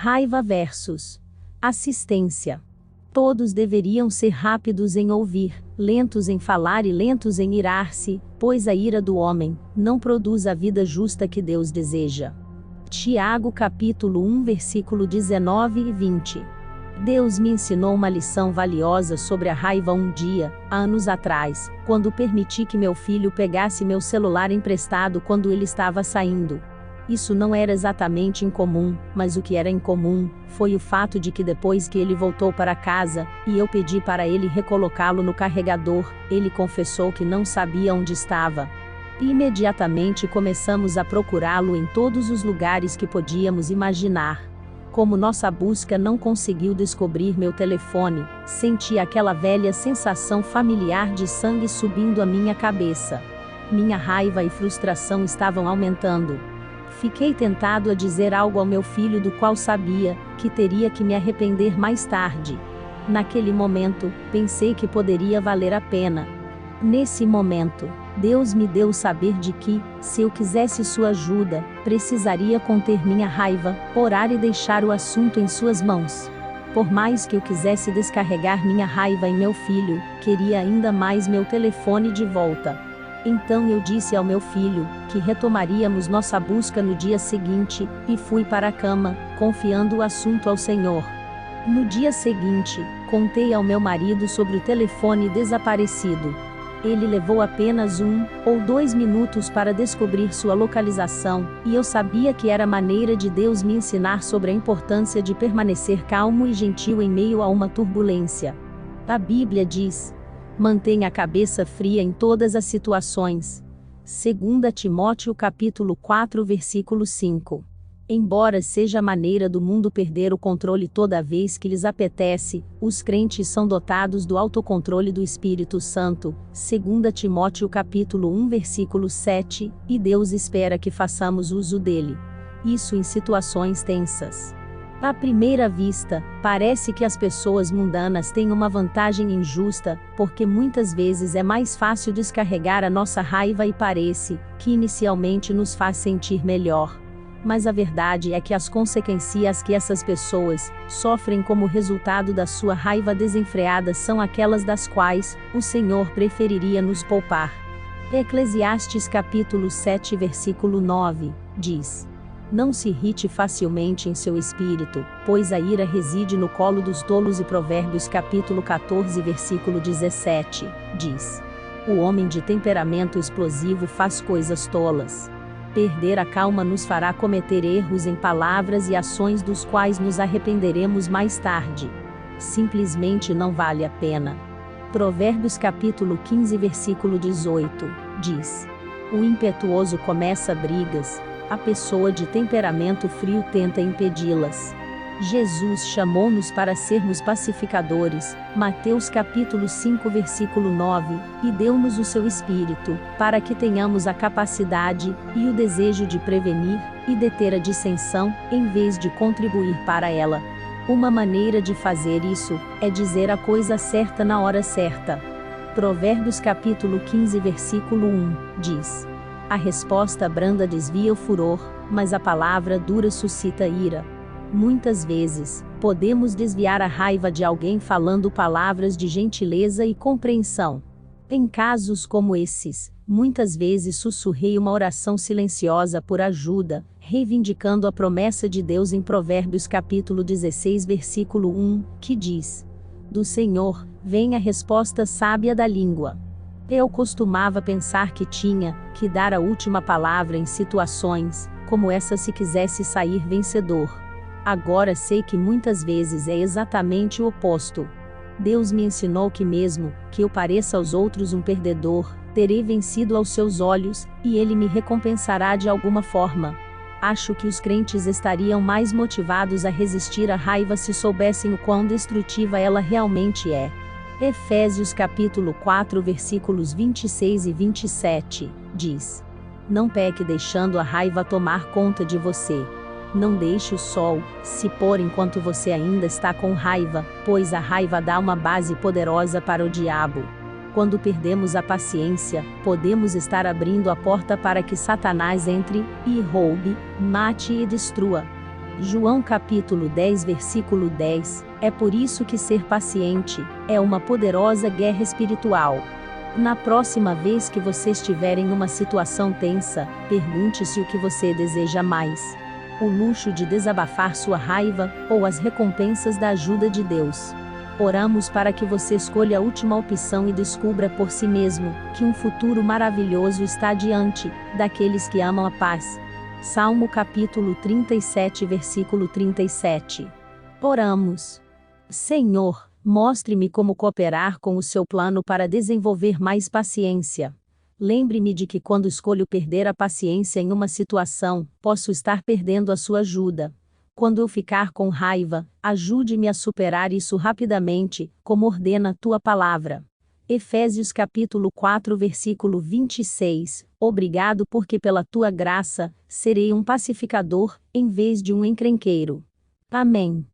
Raiva versus assistência. Todos deveriam ser rápidos em ouvir, lentos em falar e lentos em irar-se, pois a ira do homem não produz a vida justa que Deus deseja. Tiago capítulo 1 versículo 19 e 20. Deus me ensinou uma lição valiosa sobre a raiva um dia, há anos atrás, quando permiti que meu filho pegasse meu celular emprestado quando ele estava saindo. Isso não era exatamente incomum, mas o que era incomum foi o fato de que depois que ele voltou para casa, e eu pedi para ele recolocá-lo no carregador, ele confessou que não sabia onde estava. Imediatamente começamos a procurá-lo em todos os lugares que podíamos imaginar. Como nossa busca não conseguiu descobrir meu telefone, senti aquela velha sensação familiar de sangue subindo a minha cabeça. Minha raiva e frustração estavam aumentando. Fiquei tentado a dizer algo ao meu filho do qual sabia que teria que me arrepender mais tarde. Naquele momento, pensei que poderia valer a pena. Nesse momento, Deus me deu o saber de que, se eu quisesse sua ajuda, precisaria conter minha raiva, orar e deixar o assunto em suas mãos. Por mais que eu quisesse descarregar minha raiva em meu filho, queria ainda mais meu telefone de volta. Então eu disse ao meu filho que retomaríamos nossa busca no dia seguinte, e fui para a cama, confiando o assunto ao Senhor. No dia seguinte, contei ao meu marido sobre o telefone desaparecido. Ele levou apenas 1 ou 2 minutos para descobrir sua localização, e eu sabia que era a maneira de Deus me ensinar sobre a importância de permanecer calmo e gentil em meio a uma turbulência. A Bíblia diz: mantenha a cabeça fria em todas as situações. 2 Timóteo capítulo 4 versículo 5. Embora seja a maneira do mundo perder o controle toda vez que lhes apetece, os crentes são dotados do autocontrole do Espírito Santo, 2 Timóteo capítulo 1 versículo 7, e Deus espera que façamos uso dele. Isso em situações tensas. À primeira vista, parece que as pessoas mundanas têm uma vantagem injusta, porque muitas vezes é mais fácil descarregar a nossa raiva e parece que inicialmente nos faz sentir melhor. Mas a verdade é que as consequências que essas pessoas sofrem como resultado da sua raiva desenfreada são aquelas das quais o Senhor preferiria nos poupar. Eclesiastes capítulo 7 versículo 9, diz: não se irrite facilmente em seu espírito, pois a ira reside no colo dos tolos. E Provérbios capítulo 14 versículo 17, diz: o homem de temperamento explosivo faz coisas tolas. Perder a calma nos fará cometer erros em palavras e ações dos quais nos arrependeremos mais tarde. Simplesmente não vale a pena. Provérbios capítulo 15 versículo 18, diz: o impetuoso começa brigas, a pessoa de temperamento frio tenta impedi-las. Jesus chamou-nos para sermos pacificadores, Mateus capítulo 5 versículo 9, e deu-nos o seu Espírito, para que tenhamos a capacidade e o desejo de prevenir e deter a dissensão, em vez de contribuir para ela. Uma maneira de fazer isso é dizer a coisa certa na hora certa. Provérbios capítulo 15 versículo 1, diz: a resposta branda desvia o furor, mas a palavra dura suscita ira. Muitas vezes, podemos desviar a raiva de alguém falando palavras de gentileza e compreensão. Em casos como esses, muitas vezes sussurrei uma oração silenciosa por ajuda, reivindicando a promessa de Deus em Provérbios capítulo 16 versículo 1, que diz: do Senhor vem a resposta sábia da língua. Eu costumava pensar que tinha que dar a última palavra em situações como essa se quisesse sair vencedor. Agora sei que muitas vezes é exatamente o oposto. Deus me ensinou que mesmo que eu pareça aos outros um perdedor, terei vencido aos seus olhos, e ele me recompensará de alguma forma. Acho que os crentes estariam mais motivados a resistir à raiva se soubessem o quão destrutiva ela realmente é. Efésios capítulo 4 versículos 26 e 27, diz: não peque deixando a raiva tomar conta de você. Não deixe o sol se pôr enquanto você ainda está com raiva, pois a raiva dá uma base poderosa para o diabo. Quando perdemos a paciência, podemos estar abrindo a porta para que Satanás entre, e roube, mate e destrua. João capítulo 10 versículo 10, é por isso que ser paciente é uma poderosa guerra espiritual. Na próxima vez que você estiver em uma situação tensa, pergunte-se o que você deseja mais: o luxo de desabafar sua raiva, ou as recompensas da ajuda de Deus. Oramos para que você escolha a última opção e descubra por si mesmo que um futuro maravilhoso está diante daqueles que amam a paz. Salmo capítulo 37 versículo 37. Oramos. Senhor, mostre-me como cooperar com o seu plano para desenvolver mais paciência. Lembre-me de que quando escolho perder a paciência em uma situação, posso estar perdendo a sua ajuda. Quando eu ficar com raiva, ajude-me a superar isso rapidamente, como ordena a tua palavra. Efésios capítulo 4 versículo 26. Obrigado porque pela tua graça, serei um pacificador, em vez de um encrenqueiro. Amém.